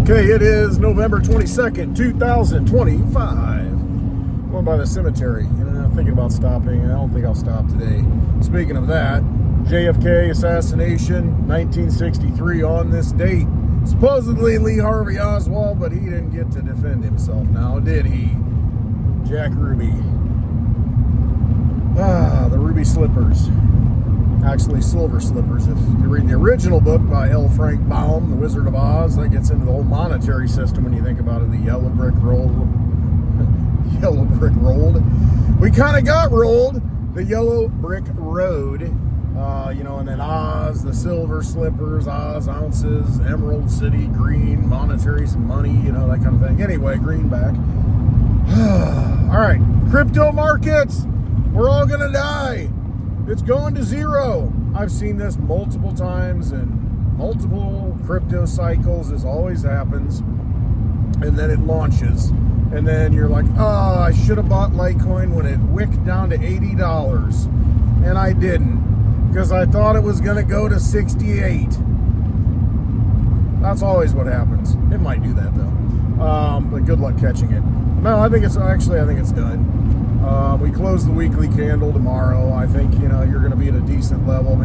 Okay, it is November 22nd, 2025. Going by the cemetery, and I'm thinking about stopping. I don't think I'll stop today. Speaking of that, JFK assassination, 1963 on this date. Supposedly Lee Harvey Oswald, but he didn't get to defend himself now, did he? Jack Ruby. The Ruby Slippers. Actually, Silver Slippers. If you read the original book by L. Frank Baum, The Wizard of Oz, that gets into the whole monetary system when you think about it. The yellow brick roll. Yellow brick rolled. We kind of got rolled. The yellow brick road. And then Oz, the Silver Slippers, Oz ounces, Emerald City, green, monetary, some money, that kind of thing. Anyway, greenback. All right, crypto markets. We're all going to die. It's going to zero. I've seen this multiple times in multiple crypto cycles. This always happens. And then it launches. And then you're like, oh, I should have bought Litecoin when it wicked down to $80. And I didn't. Because I thought it was going to go to 68. That's always what happens. It might do that, though. But good luck catching it. No, I think it's done. We close the weekly candle tomorrow. I think, you're going to be at a decent level,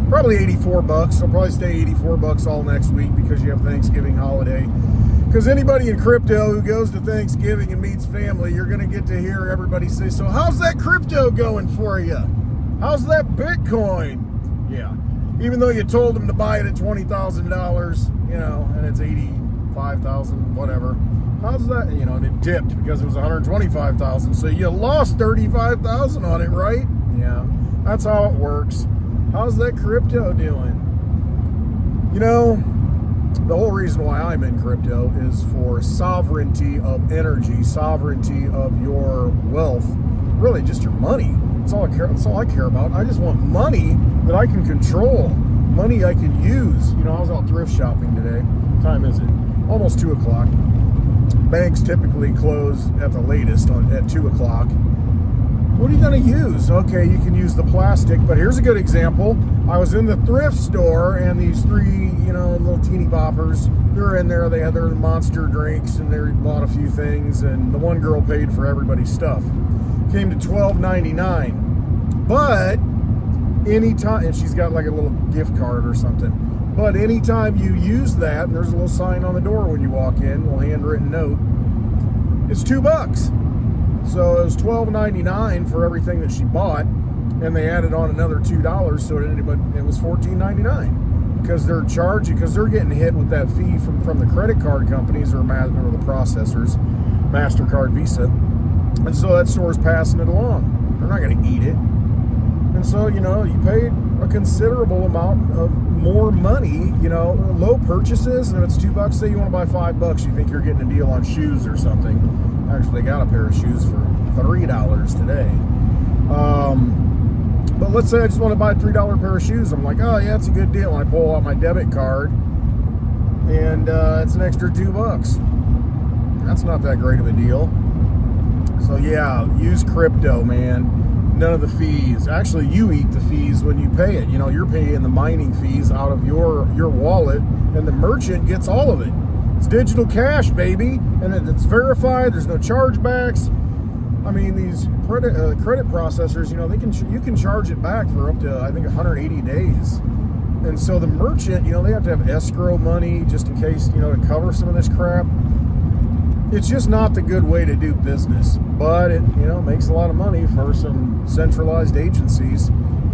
probably $84. I'll probably stay $84 all next week because you have Thanksgiving holiday. Because anybody in crypto who goes to Thanksgiving and meets family, you're going to get to hear everybody say, so how's that crypto going for you? How's that Bitcoin? Yeah. Even though you told them to buy it at $20,000, and it's $85,000, whatever. How's that? And it dipped because it was $125,000. So you lost $35,000 on it, right? Yeah. That's how it works. How's that crypto doing? The whole reason why I'm in crypto is for sovereignty of energy, sovereignty of your wealth, really just your money. That's all I care about. I just want money that I can control, money I can use. I was out thrift shopping today. What time is it? Almost 2 o'clock. Banks typically close at the latest at 2 o'clock. What are you going to use? Okay, you can use the plastic, but here's a good example. I was in the thrift store, and these three, little teeny boppers, they're in there. They had their monster drinks, and they bought a few things, and the one girl paid for everybody's stuff. Came to $12.99, but anytime, and she's got like a little gift card or something. But anytime you use that, and there's a little sign on the door when you walk in, a little handwritten note, it's $2. So it was $12.99 for everything that she bought, and they added on another $2, so it was $14.99 because they're charging, because they're getting hit with that fee from the credit card companies or the processors, MasterCard, Visa, and so that store's passing it along. They're not going to eat it, and so you paid a considerable amount of more money, low purchases, and if it's $2, say you want to buy $5, you think you're getting a deal on shoes or something. Actually, they got a pair of shoes for $3 today. But let's say I just want to buy a $3 pair of shoes. I'm like, oh yeah, it's a good deal. And I pull out my debit card, and it's an extra $2. That's not that great of a deal. So yeah, use crypto, man. None of the fees. Actually, you eat the fees when you pay it. You're paying the mining fees out of your wallet, and the merchant gets all of it. It's digital cash, baby, and it's verified. There's no chargebacks. I mean, these credit processors, you can charge it back for up to, I think, 180 days. And so the merchant, they have to have escrow money just in case, to cover some of this crap. It's just not the good way to do business, but it, makes a lot of money for some centralized agencies.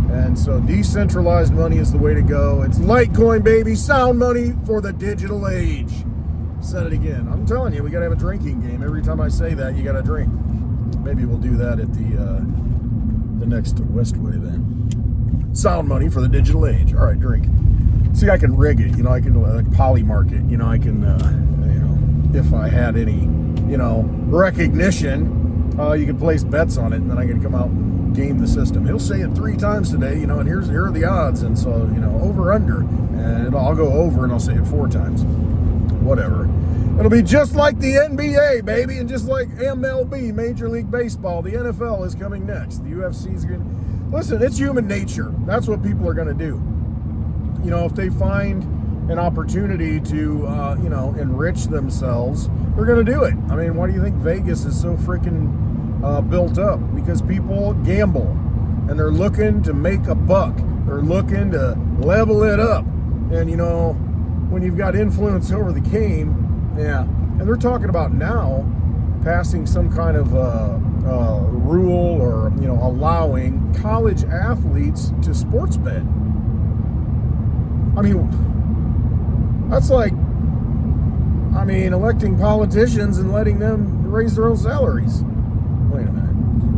And so decentralized money is the way to go. It's Litecoin, baby, sound money for the digital age. Said it again. I'm telling you, we got to have a drinking game. Every time I say that, you got to drink. Maybe we'll do that at the next Westwood event. Sound money for the digital age. All right, drink. See, I can rig it. I can polymark it. I can, if I had any, recognition, you could place bets on it, and then I can come out and game the system. He'll say it 3 times today, and here are the odds, and so, over, under, and I'll go over, and I'll say it 4 times. Whatever. It'll be just like the NBA, baby, and just like MLB, Major League Baseball. The NFL is coming next. The UFC is going. Listen, it's human nature. That's what people are going to do. If they find an opportunity to, enrich themselves, they're going to do it. I mean, why do you think Vegas is so freaking built up? Because people gamble, and they're looking to make a buck. They're looking to level it up. And, when you've got influence over the game, yeah. And they're talking about now passing some kind of rule or, allowing college athletes to sports bet. I mean, that's like, electing politicians and letting them raise their own salaries. Wait a minute.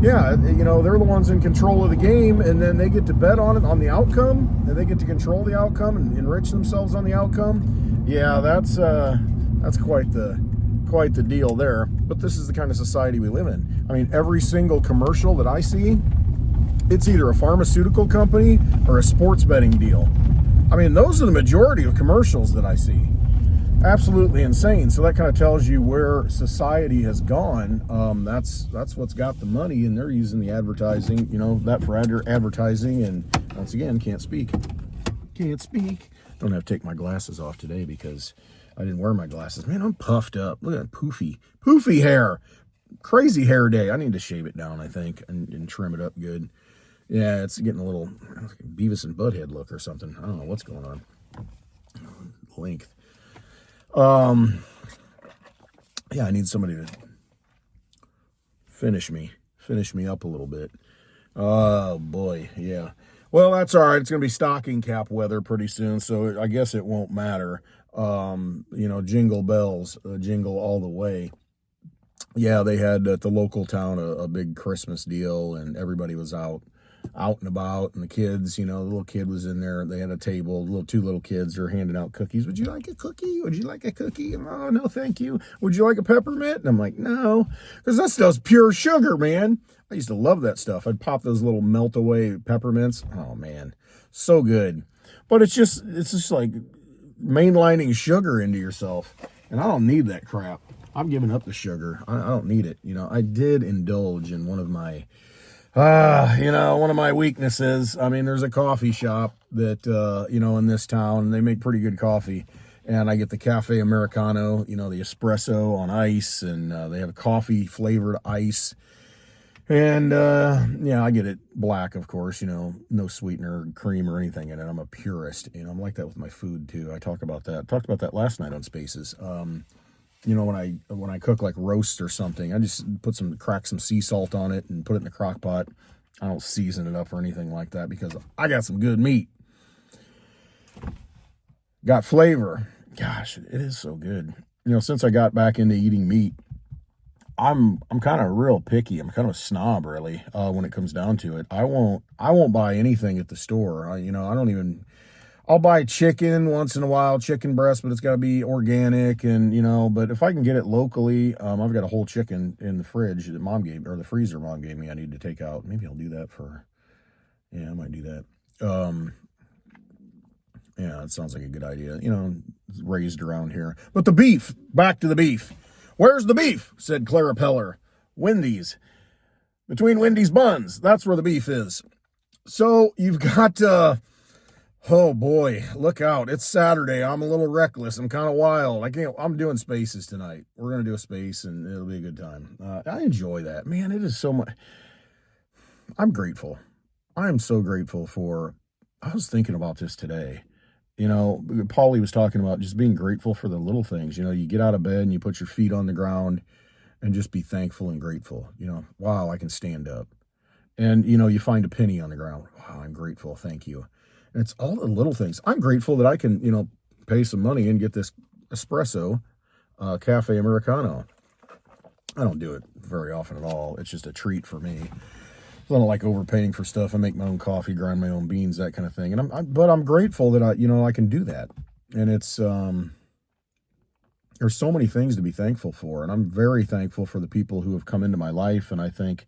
Yeah, they're the ones in control of the game, and then they get to bet on it, on the outcome, and they get to control the outcome and enrich themselves on the outcome. Yeah, that's quite the deal there. But this is the kind of society we live in. I mean, every single commercial that I see, it's either a pharmaceutical company or a sports betting deal. I mean, those are the majority of commercials that I see. Absolutely insane. So that kind of tells you where society has gone. That's what's got the money, and they're using the advertising, that for advertising. And once again, can't speak. Don't have to take my glasses off today because I didn't wear my glasses. Man, I'm puffed up. Look at that poofy hair. Crazy hair day. I need to shave it down, I think, and trim it up good. Yeah, it's getting a little Beavis and Butthead look or something. I don't know what's going on. Length. Yeah, I need somebody to finish me up a little bit. Oh boy, yeah. Well, that's all right. It's going to be stocking cap weather pretty soon, so I guess it won't matter. Jingle bells, jingle all the way. Yeah, they had at the local town a big Christmas deal, and everybody was out and about, and the kids, the little kid was in there. They had a table, two little kids are handing out cookies. Would you like a cookie? Would you like a cookie? Oh, no, thank you. Would you like a peppermint? And I'm like, no, because that stuff's pure sugar, man. I used to love that stuff. I'd pop those little melt away peppermints. Oh man, so good. But it's just like mainlining sugar into yourself, and I don't need that crap. I'm giving up the sugar. I don't need it. I did indulge in one of my weaknesses. I mean, there's a coffee shop that, in this town, and they make pretty good coffee. And I get the Cafe Americano, the espresso on ice, and they have coffee flavored ice. And, I get it black, of course, no sweetener, cream, or anything in it. I'm a purist. I'm like that with my food, too. I talked about that last night on Spaces. When I cook like roast or something, I just crack some sea salt on it and put it in the crock pot. I don't season it up or anything like that because I got some good meat. Got flavor. Gosh, it is so good. Since I got back into eating meat, I'm kind of real picky. I'm kind of a snob, really, when it comes down to it. I won't buy anything at the store. I'll buy chicken once in a while, chicken breast, but it's got to be organic, and but if I can get it locally, I've got a whole chicken in the fridge that the freezer mom gave me. I need to take out. Maybe I'll do that I might do that. Yeah, it sounds like a good idea. It's raised around here. But the beef, back to the beef. Where's the beef? Said Clara Peller. Wendy's. Between Wendy's buns. That's where the beef is. So you've got, oh boy, look out. It's Saturday. I'm a little reckless. I'm kind of wild. I'm doing Spaces tonight. We're going to do a space and it'll be a good time. I enjoy that. Man, it is so much. I'm grateful. I am so grateful I was thinking about this today. Paulie was talking about just being grateful for the little things. You get out of bed and you put your feet on the ground and just be thankful and grateful. Wow, I can stand up. And, you find a penny on the ground. Wow, I'm grateful. Thank you. And it's all the little things. I'm grateful that I can, pay some money and get this espresso Cafe Americano. I don't do it very often at all. It's just a treat for me. I don't like overpaying for stuff. I make my own coffee, grind my own beans, that kind of thing. And but I'm grateful that I can do that. And it's there's so many things to be thankful for. And I'm very thankful for the people who have come into my life. And I think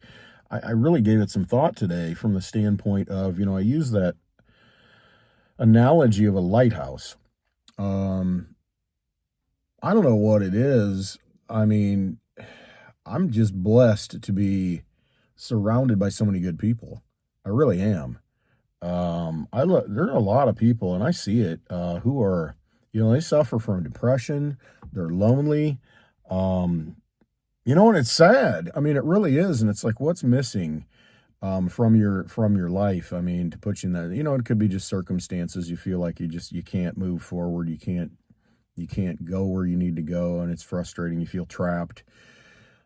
I really gave it some thought today from the standpoint of, I use that analogy of a lighthouse. I don't know what it is. I mean, I'm just blessed to be surrounded by so many good people. I really am. There are a lot of people, and I see it, who are they suffer from depression. They're lonely. And it's sad. I mean, it really is. And it's like, what's missing from your life? I mean, to put you in that, it could be just circumstances. You feel like you can't move forward. You can't go where you need to go, and it's frustrating. You feel trapped.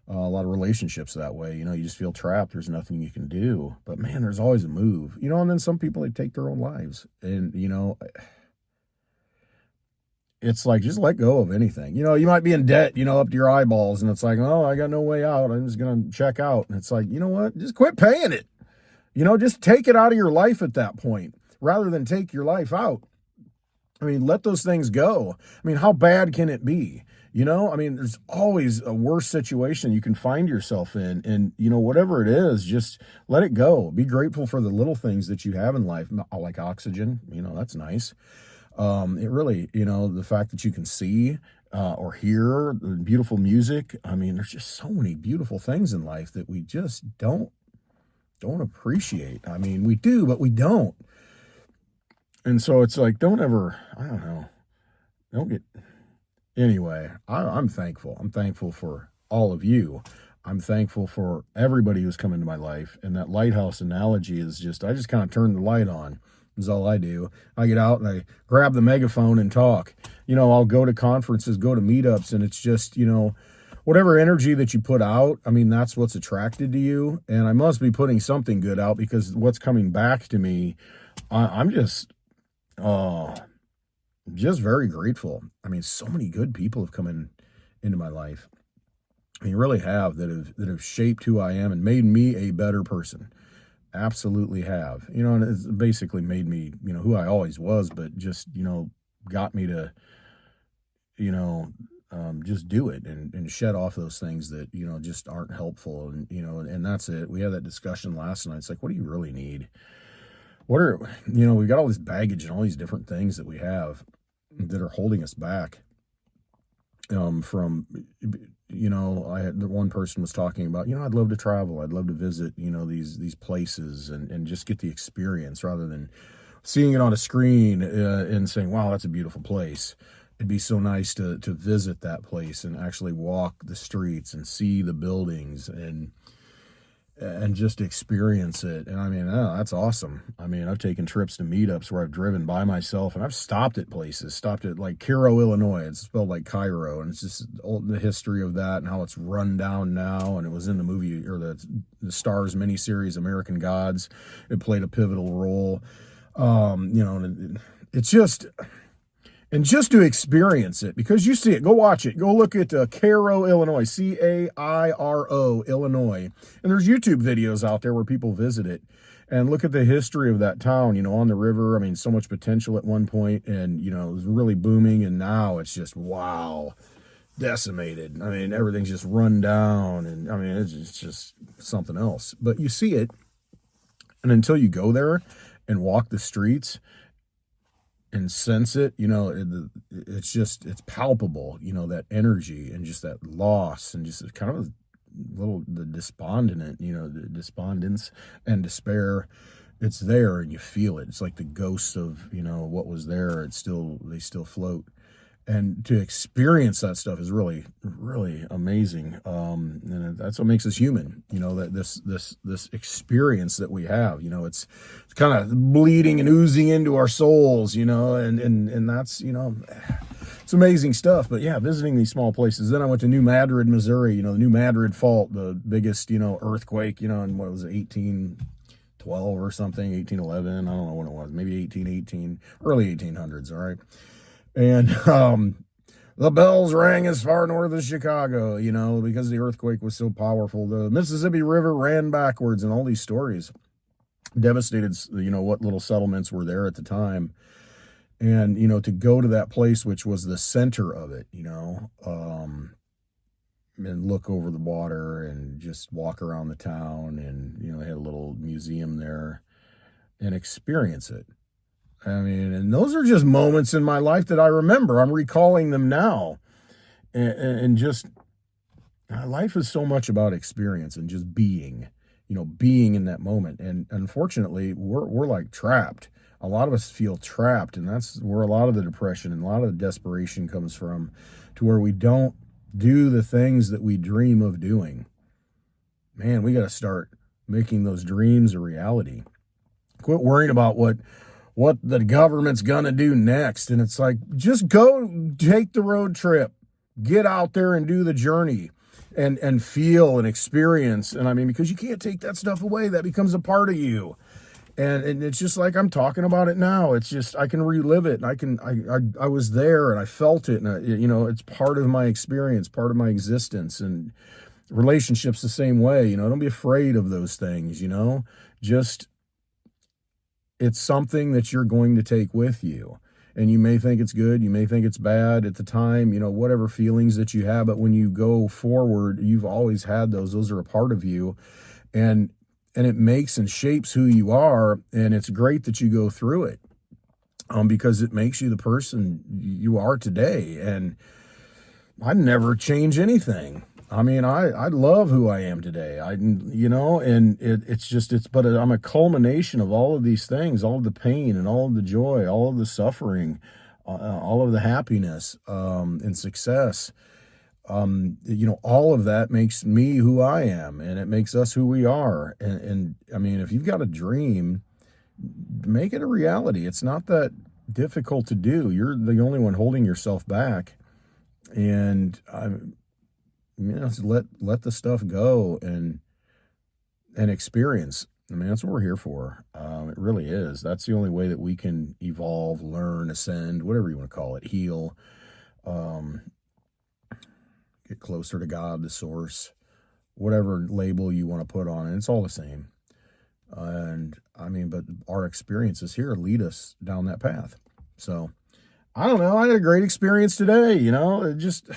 A lot of relationships that way. You just feel trapped. There's nothing you can do. But man, there's always a move. And then some people, they take their own lives, and it's like, just let go of anything. You might be in debt, up to your eyeballs, and it's like, oh, I got no way out. I'm just going to check out. And it's like, you know what? Just quit paying it. Just take it out of your life at that point rather than take your life out. I mean, let those things go. I mean, how bad can it be? I mean, there's always a worse situation you can find yourself in. And, whatever it is, just let it go. Be grateful for the little things that you have in life, like oxygen. That's nice. It really, the fact that you can see or hear beautiful music. I mean, there's just so many beautiful things in life that we just don't appreciate. I mean, we do, but we don't. And so it's like, don't get, anyway, I'm thankful. I'm thankful for all of you. I'm thankful for everybody who's come into my life. And that lighthouse analogy is I just kind of turn the light on. Is all I do. I get out and I grab the megaphone and talk. I'll go to conferences, go to meetups, and it's just, whatever energy that you put out, I mean, that's what's attracted to you. And I must be putting something good out, because what's coming back to me, I'm just very grateful. I mean, so many good people have come into my life. I mean, really have, that have shaped who I am and made me a better person. Absolutely have. And it's basically made me, who I always was, but just, got me to, just do it and shed off those things that, just aren't helpful. And, and that's it. We had that discussion last night. It's like, what do you really need? We've got all this baggage and all these different things that we have that are holding us back from, I had, the one person was talking about, I'd love to travel. I'd love to visit, these places and just get the experience rather than seeing it on a screen and saying, wow, that's a beautiful place. It'd be so nice to visit that place and actually walk the streets and see the buildings and just experience it. And I mean, that's awesome. I mean, I've taken trips to meetups where I've driven by myself, and I've stopped at places, stopped at like Cairo, Illinois. It's spelled like Cairo, and it's just the history of that and how it's run down now. And it was in the movie, or the Stars miniseries, American Gods. It played a pivotal role. And it's just... And just to experience it, because you see it, go watch it. Go look at Cairo, Illinois, Cairo, Illinois. And there's YouTube videos out there where people visit it. And look at the history of that town, on the river. I mean, so much potential at one point, and, it was really booming. And now it's just, wow, decimated. I mean, everything's just run down. And, I mean, it's just something else. But you see it, and until you go there and walk the streets and sense it, it's palpable, that energy and just that loss and just kind of the despondent, the despondence and despair. It's there and you feel it. It's like the ghosts of, what was there. They still float. And to experience that stuff is really, really amazing. And that's what makes us human, that this experience that we have, it's kind of bleeding and oozing into our souls, and that's, it's amazing stuff. But yeah, visiting these small places. Then I went to New Madrid, Missouri, the New Madrid Fault, the biggest, earthquake, in what was it, 1812 or something, 1811. I don't know what it was, maybe 1818, early 1800s. All right. And the bells rang as far north as Chicago, because the earthquake was so powerful. The Mississippi River ran backwards, and all these stories devastated, what little settlements were there at the time. And, to go to that place, which was the center of it, and look over the water and just walk around the town, and, they had a little museum there, and experience it. I mean, and those are just moments in my life that I remember. I'm recalling them now. And just, life is so much about experience and just being in that moment. And unfortunately, we're like trapped. a lot of us feel trapped, and that's where a lot of the depression and a lot of the desperation comes from, to where we don't do the things that we dream of doing. Man, we got to start making those dreams a reality. Quit worrying about what the government's gonna do next. And it's like, just go take the road trip, get out there and do the journey, and feel and experience. And I mean, because you can't take that stuff away, that becomes a part of you. And it's just like I'm talking about it now. It's just, I can relive it, and I was there and I felt it, and it's part of my experience, part of my existence. And relationships the same way. Don't be afraid of those things. Just, it's something that you're going to take with you. And you may think it's good, you may think it's bad at the time, whatever feelings that you have, but when you go forward, you've always had those. Those are a part of you. And it makes and shapes who you are. And it's great that you go through it, because it makes you the person you are today. And I'd never change anything. I mean, I love who I am today. And but I'm a culmination of all of these things, all of the pain and all of the joy, all of the suffering, all of the happiness, and success. All of that makes me who I am, and it makes us who we are. And I mean, if you've got a dream, make it a reality. It's not that difficult to do. You're the only one holding yourself back. And let the stuff go and experience. I mean, that's what we're here for. It really is. That's the only way that we can evolve, learn, ascend, whatever you want to call it, heal, get closer to God, the source, whatever label you want to put on it. It's all the same. And I mean, but our experiences here lead us down that path. So I don't know. I had a great experience today. It just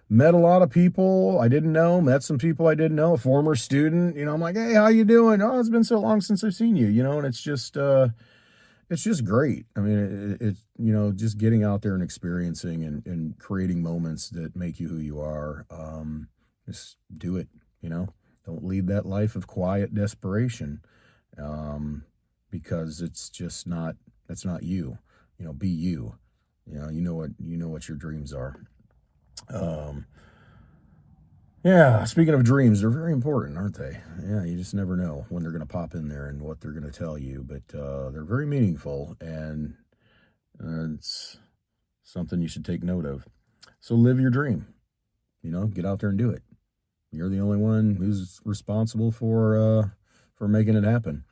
met a lot of people I didn't know, met some people I didn't know, a former student. I'm like, hey, how you doing? Oh, it's been so long since I've seen you, and it's just great. I mean, just getting out there and experiencing and creating moments that make you who you are. Just do it, don't lead that life of quiet desperation, because it's just not, that's not you. Be you. You know what your dreams are. Yeah, speaking of dreams, they're very important, aren't they? Yeah, you just never know when they're going to pop in there and what they're going to tell you, but they're very meaningful, and it's something you should take note of. So live your dream, get out there and do it. You're the only one who's responsible for making it happen.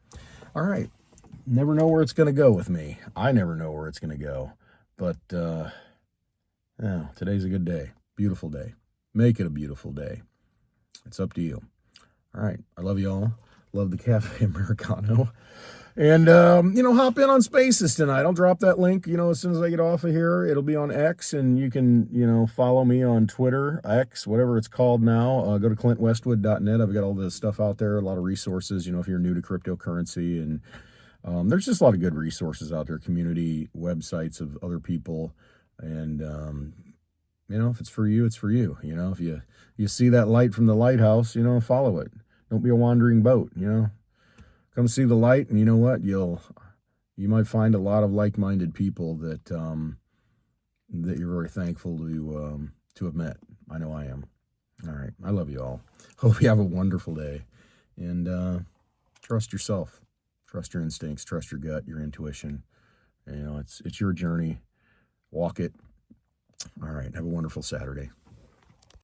All right. Never know where it's going to go with me. I never know where it's going to go, but today's a good day. Beautiful day. Make it a beautiful day. It's up to you. All right. I love you all. Love the Cafe Americano. And, hop in on Spaces tonight. I'll drop that link, as soon as I get off of here. It'll be on X, and you can, follow me on Twitter, X, whatever it's called now. Go to clintwestwood.net. I've got all this stuff out there, a lot of resources, if you're new to cryptocurrency. And there's just a lot of good resources out there, community websites of other people. And, if it's for you, it's for you. If you see that light from the lighthouse, follow it. Don't be a wandering boat, Come see the light, and you know what? You might find a lot of like-minded people that that you're very thankful to have met. I know I am. All right. I love you all. Hope you have a wonderful day. And trust yourself. Trust your instincts. Trust your gut, your intuition. It's your journey. Walk it. All right. Have a wonderful Saturday.